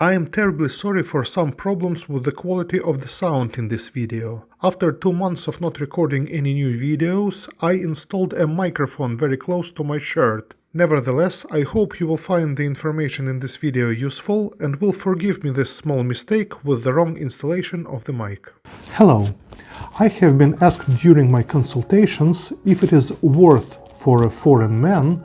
I am terribly sorry for some problems with the quality of the sound in this video. After 2 months of not recording any new videos, I installed a microphone very close to my shirt. Nevertheless, I hope you will find the information in this video useful and will forgive me this small mistake with the wrong installation of the mic. Hello. I have been asked during my consultations if it is worth for a foreign man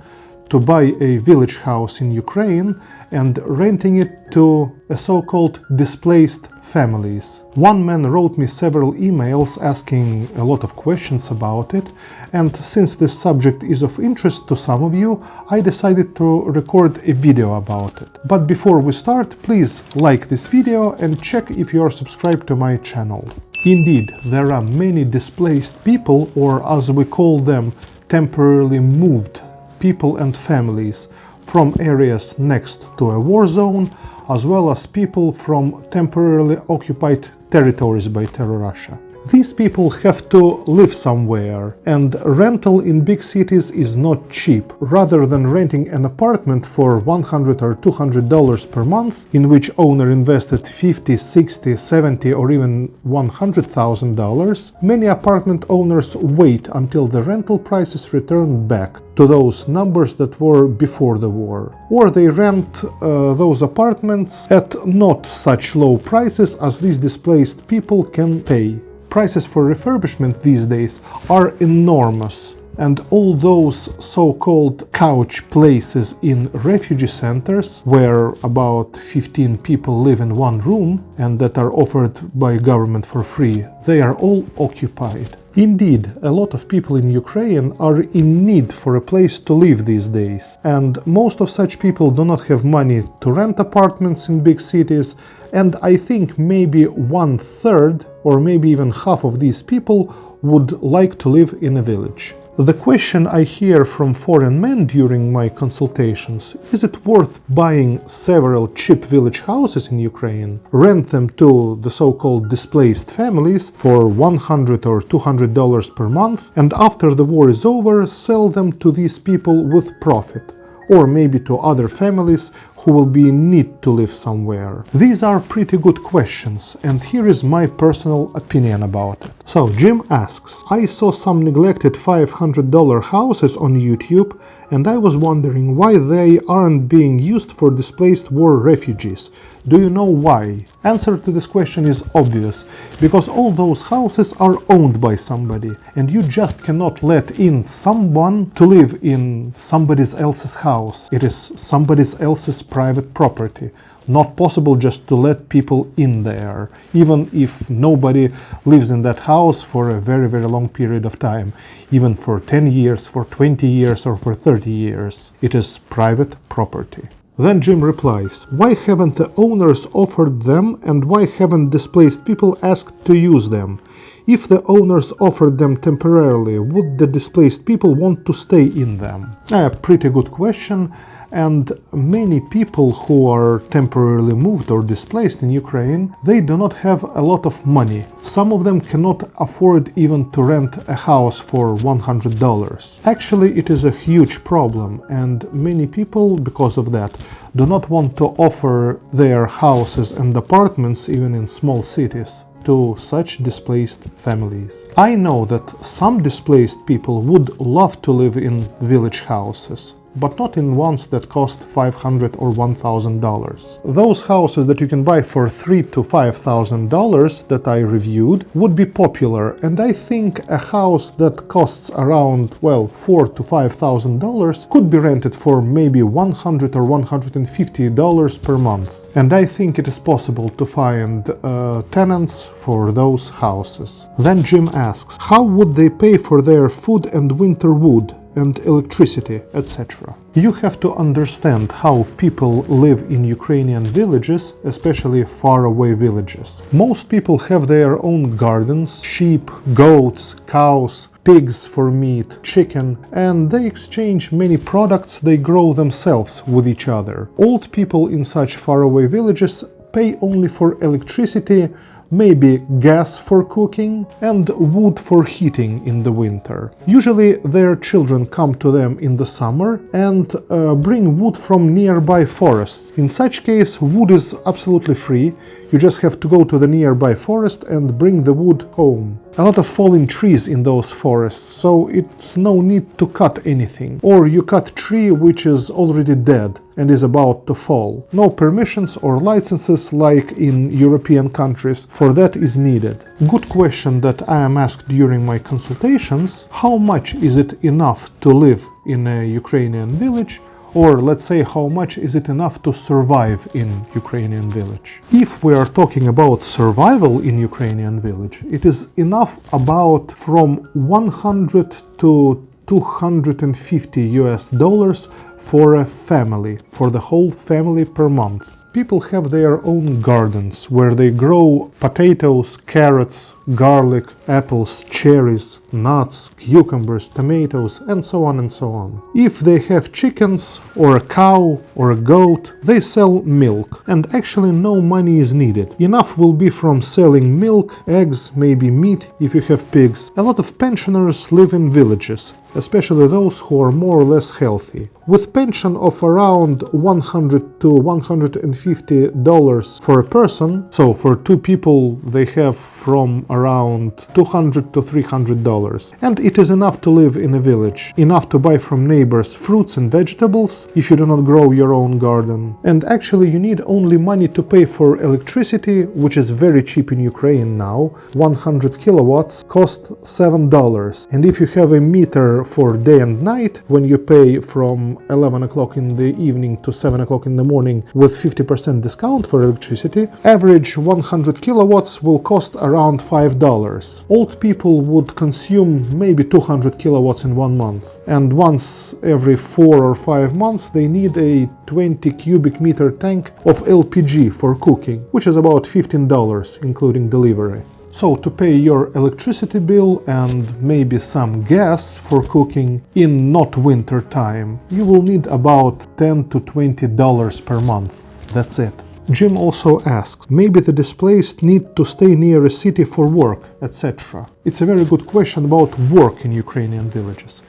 to buy a village house in Ukraine and renting it to a so-called displaced families. One man wrote me several emails asking a lot of questions about it, and since this subject is of interest to some of you, I decided to record a video about it. But before we start, please like this video and check if you are subscribed to my channel. Indeed, there are many displaced people, or as we call them, temporarily moved people and families from areas next to a war zone, as well as people from temporarily occupied territories by Terror Russia. These people have to live somewhere, and rental in big cities is not cheap. Rather than renting an apartment for $100 or $200 per month, in which owner invested $50, $60, $70 or even $100,000, many apartment owners wait until the rental prices return back to those numbers that were before the war. Or they rent those apartments at not such low prices as these displaced people can pay. Prices for refurbishment these days are enormous, and all those so-called couch places in refugee centers, where about 15 people live in one room and that are offered by government for free, they are all occupied. Indeed, a lot of people in Ukraine are in need for a place to live these days, and most of such people do not have money to rent apartments in big cities, and I think maybe 1/3 or maybe even half of these people would like to live in a village. The question I hear from foreign men during my consultations: is it worth buying several cheap village houses in Ukraine, rent them to the so-called displaced families for $100 or $200 per month, and after the war is over, sell them to these people with profit? Or maybe to other families who will be in need to live somewhere? These are pretty good questions, and here is my personal opinion about it. So Jim asks, I saw some neglected $500 houses on YouTube, and I was wondering why they aren't being used for displaced war refugees. Do you know why? Answer to this question is obvious, because all those houses are owned by somebody, and you just cannot let in someone to live in somebody else's house. It is somebody else's private property. Not possible just to let people in there, even if nobody lives in that house for a very, very long period of time, even for 10 years, for 20 years, or for 30 years. It is private property. Then Jim replies, why haven't the owners offered them, and why haven't displaced people asked to use them? If the owners offered them temporarily, would the displaced people want to stay in them? A pretty good question. And many people who are temporarily moved or displaced in Ukraine, they do not have a lot of money. Some of them cannot afford even to rent a house for $100. Actually, it is a huge problem, and many people, because of that, do not want to offer their houses and apartments, even in small cities, to such displaced families. I know that some displaced people would love to live in village houses, but not in ones that cost $500 or $1,000. Those houses that you can buy for $3,000 to $5,000 that I reviewed would be popular, and I think a house that costs around, well, $4,000 to $5,000 could be rented for maybe $100 or $150 per month. And I think it is possible to find tenants for those houses. Then Jim asks, how would they pay for their food and winter wood and electricity, etc.? You have to understand how people live in Ukrainian villages, especially faraway villages. Most people have their own gardens, sheep, goats, cows, pigs for meat, chicken, and they exchange many products they grow themselves with each other. Old people in such faraway villages pay only for electricity, maybe gas for cooking, and wood for heating in the winter. Usually their children come to them in the summer and bring wood from nearby forests. In such case, wood is absolutely free. You just have to go to the nearby forest and bring the wood home. A lot of fallen trees in those forests, so it's no need to cut anything. Or you cut tree which is already dead and is about to fall. No permissions or licenses like in European countries for that is needed. Good question that I am asked during my consultations: how much is it enough to live in a Ukrainian village? Or let's say, how much is it enough to survive in Ukrainian village? If we are talking about survival in Ukrainian village, it is enough about from 100 to 250 US dollars for a family, for the whole family per month. People have their own gardens where they grow potatoes, carrots, garlic, apples, cherries, nuts, cucumbers, tomatoes, and so on and so on. If they have chickens or a cow or a goat, they sell milk, and actually no money is needed. Enough will be from selling milk, eggs, maybe meat if you have pigs. A lot of pensioners live in villages, especially those who are more or less healthy. With pension of around $100 to $150 for a person, so for two people they have from around $200 to $300. And it is enough to live in a village, enough to buy from neighbors fruits and vegetables if you do not grow your own garden. And actually you need only money to pay for electricity, which is very cheap in Ukraine now. 100 kilowatts cost $7. And if you have a meter for day and night, when you pay from 11 o'clock in the evening to 7 o'clock in the morning with 50% discount for electricity, average 100 kilowatts will cost around $5. Old people would consume maybe 200 kilowatts in 1 month. And once every 4 or 5 months they need a 20 cubic meter tank of LPG for cooking, which is about $15 including delivery. So to pay your electricity bill and maybe some gas for cooking in not winter time, you will need about $10 to $20 per month. That's it. Jim also asks, maybe the displaced need to stay near a city for work, etc. It's a very good question about work in Ukrainian villages.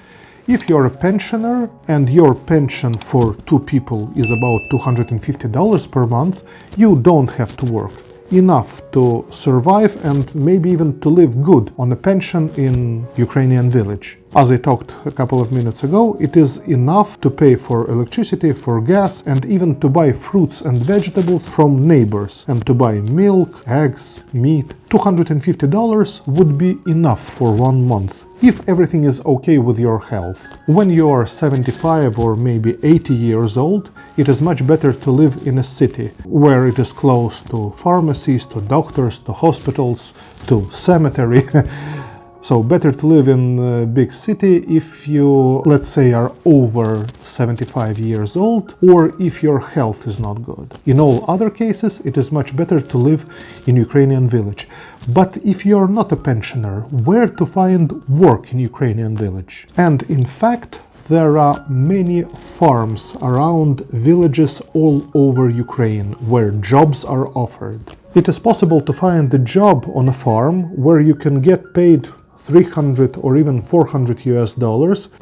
If you're a pensioner and your pension for two people is about $250 per month, you don't have to work. Enough to survive and maybe even to live good on a pension in Ukrainian village. As I talked a couple of minutes ago, it is enough to pay for electricity, for gas, and even to buy fruits and vegetables from neighbors, and to buy milk, eggs, meat. $250 would be enough for 1 month, if everything is okay with your health. When you are 75 or maybe 80 years old, it is much better to live in a city, where it is close to pharmacies, to doctors, to hospitals, to cemetery. So better to live in a big city if you, let's say, are over 75 years old, or if your health is not good. In all other cases, it is much better to live in Ukrainian village. But if you're not a pensioner, where to find work in Ukrainian village? And in fact, there are many farms around villages all over Ukraine where jobs are offered. It is possible to find a job on a farm where you can get paid $300 or even $400 US,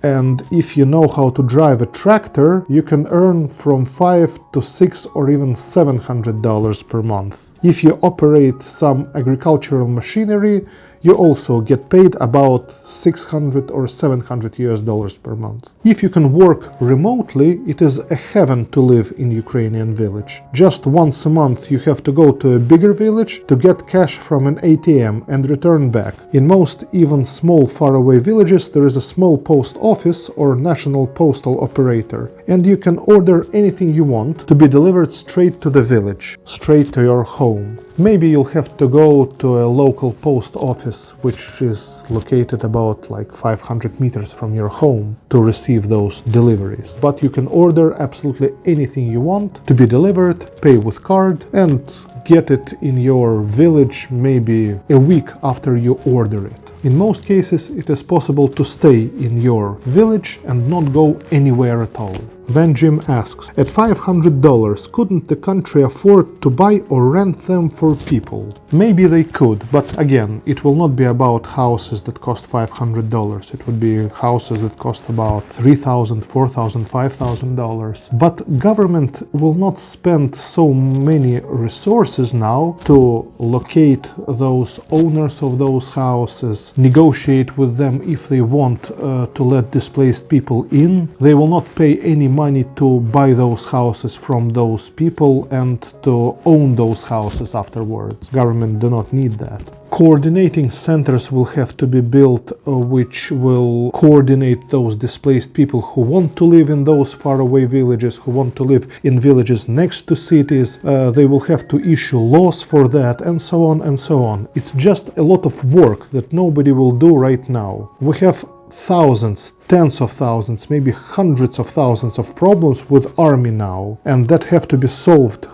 and if you know how to drive a tractor, you can earn from $500 to $600 or even $700 per month. If you operate some agricultural machinery, you also get paid about $600 or $700 US per month. If you can work remotely, it is a heaven to live in Ukrainian village. Just once a month you have to go to a bigger village to get cash from an ATM and return back. In most even small faraway villages there is a small post office or national postal operator, and you can order anything you want to be delivered straight to the village, straight to your home. Maybe you'll have to go to a local post office, which is located about like 500 meters from your home, to receive those deliveries. But you can order absolutely anything you want to be delivered, pay with card, and get it in your village maybe a week after you order it. In most cases, it is possible to stay in your village and not go anywhere at all. Then Jim asks, at $500, couldn't the country afford to buy or rent them for people? Maybe they could, but again, it will not be about houses that cost $500. It would be houses that cost about $3,000, $4,000, $5,000. But government will not spend so many resources now to locate those owners of those houses, negotiate with them if they want to let displaced people in. They will not pay any money to buy those houses from those people and to own those houses afterwards. Government do not need that. Coordinating centers will have to be built which will coordinate those displaced people who want to live in those faraway villages, who want to live in villages next to cities. They will have to issue laws for that, and so on and so on. It's just a lot of work that nobody will do right now. We have thousands, tens of thousands, maybe hundreds of thousands of problems with army now, and that have to be solved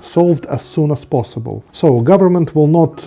as soon as possible. So government will not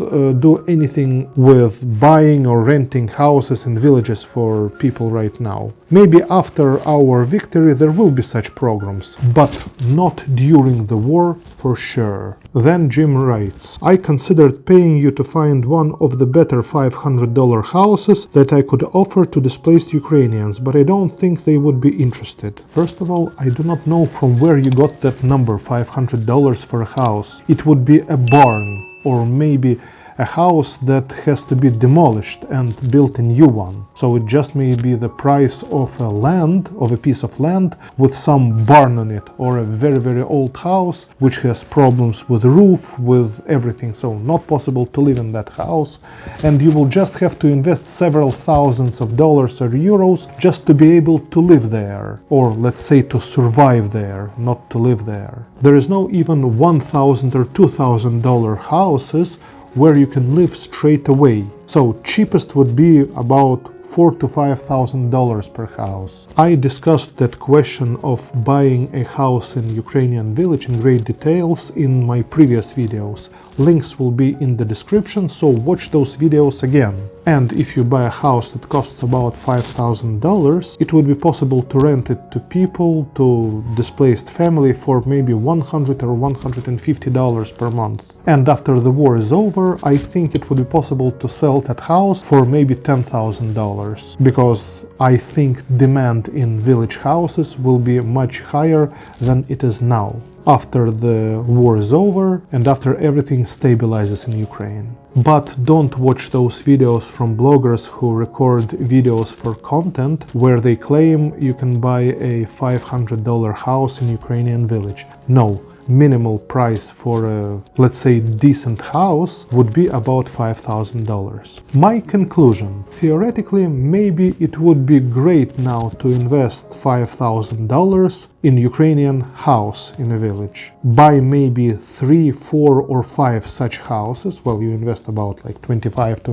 do anything with buying or renting houses in villages for people right now. Maybe after our victory there will be such programs, but not during the war for sure. Then Jim writes, I considered paying you to find one of the better $500 houses that I could offer to displaced Ukrainians, but I don't think they would be interested. First of all, I do not know from where you got that number, $500 for a house. It would be a barn, or maybe a house that has to be demolished and built a new one. So it just may be the price of a piece of land with some barn on it, or a very, very old house which has problems with the roof, with everything. So not possible to live in that house, and you will just have to invest several thousands of dollars or euros just to be able to live there, or let's say to survive there, not to live there. There is no even $1,000 or $2,000 houses where you can live straight away. So cheapest would be about $4,000 to $5,000 per house. I discussed that question of buying a house in Ukrainian village in great details in my previous videos. Links will be in the description, so watch those videos again. And if you buy a house that costs about $5,000, it would be possible to rent it to people, to displaced family, for maybe $100 or $150 per month. And after the war is over, I think it would be possible to sell that house for maybe $10,000, because I think demand in village houses will be much higher than it is now, after the war is over and after everything stabilizes in Ukraine. But don't watch those videos from bloggers who record videos for content where they claim you can buy a $500 house in Ukrainian village. No. Minimal price for a, let's say, decent house would be about $5,000. My conclusion: theoretically, maybe it would be great now to invest $5,000 in Ukrainian house in a village. Buy maybe 3, 4 or 5 such houses. Well, you invest about like $25,000 to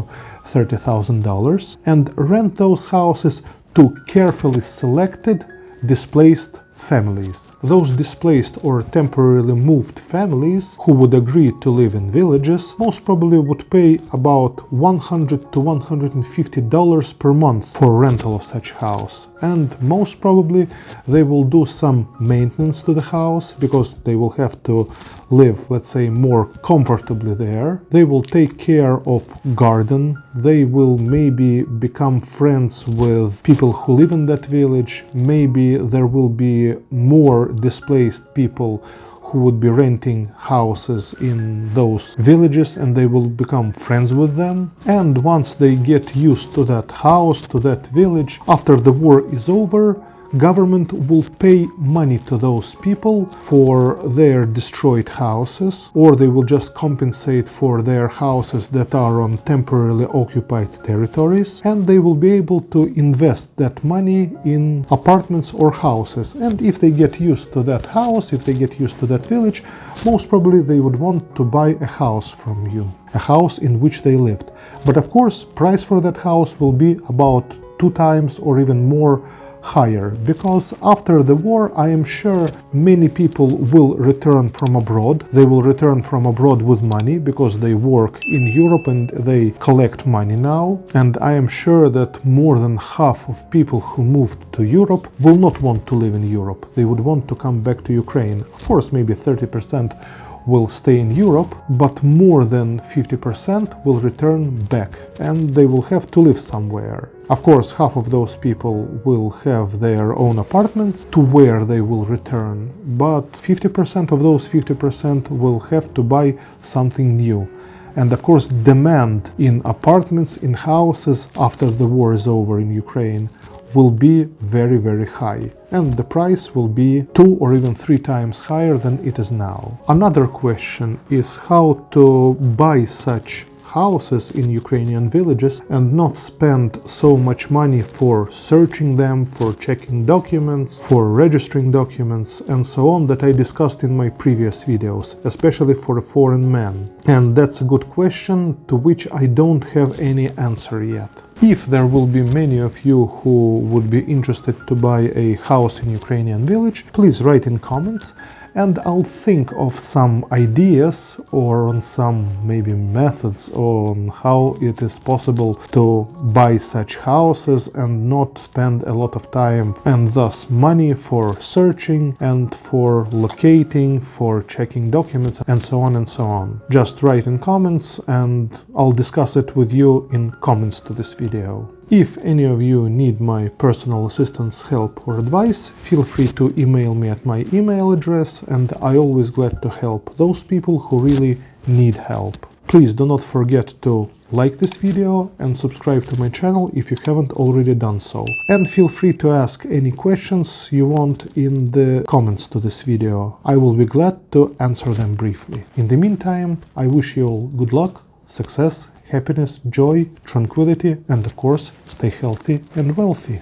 $30,000 and rent those houses to carefully selected displaced families. Those displaced or temporarily moved families who would agree to live in villages most probably would pay about $100 to $150 per month for rental of such house. And most probably they will do some maintenance to the house, because they will have to live, let's say, more comfortably there. They will take care of garden. They will maybe become friends with people who live in that village. Maybe there will be more displaced people who would be renting houses in those villages, and they will become friends with them. And once they get used to that house, to that village, after the war is over, government will pay money to those people for their destroyed houses, or they will just compensate for their houses that are on temporarily occupied territories, and they will be able to invest that money in apartments or houses. And if they get used to that house, if they get used to that village, most probably they would want to buy a house from you, a house in which they lived. But of course, price for that house will be about 2 times or even more higher, because after the war I am sure many people will return from abroad. They will return from abroad with money because they work in Europe and they collect money now, and I am sure that more than half of people who moved to Europe will not want to live in Europe. They would want to come back to Ukraine. Of course, maybe 30% will stay in Europe, but more than 50% will return back, and they will have to live somewhere. Of course, half of those people will have their own apartments to where they will return, but 50% of those 50% will have to buy something new. And of course, demand in apartments, in houses after the war is over in Ukraine will be very, very high, and the price will be 2 or even 3 times higher than it is now. Another question is how to buy such houses in Ukrainian villages and not spend so much money for searching them, for checking documents, for registering documents, and so on, that I discussed in my previous videos, especially for a foreign man. And that's a good question to which I don't have any answer yet. If there will be many of you who would be interested to buy a house in Ukrainian village, please write in comments, and I'll think of some ideas or on some maybe methods on how it is possible to buy such houses and not spend a lot of time and thus money for searching and for locating, for checking documents, and so on and so on. Just write in comments and I'll discuss it with you in comments to this video. If any of you need my personal assistance, help or advice, feel free to email me at my email address, and I always glad to help those people who really need help. Please do not forget to like this video and subscribe to my channel if you haven't already done so. And feel free to ask any questions you want in the comments to this video. I will be glad to answer them briefly. In the meantime, I wish you all good luck, success, happiness, joy, tranquility, and of course, stay healthy and wealthy.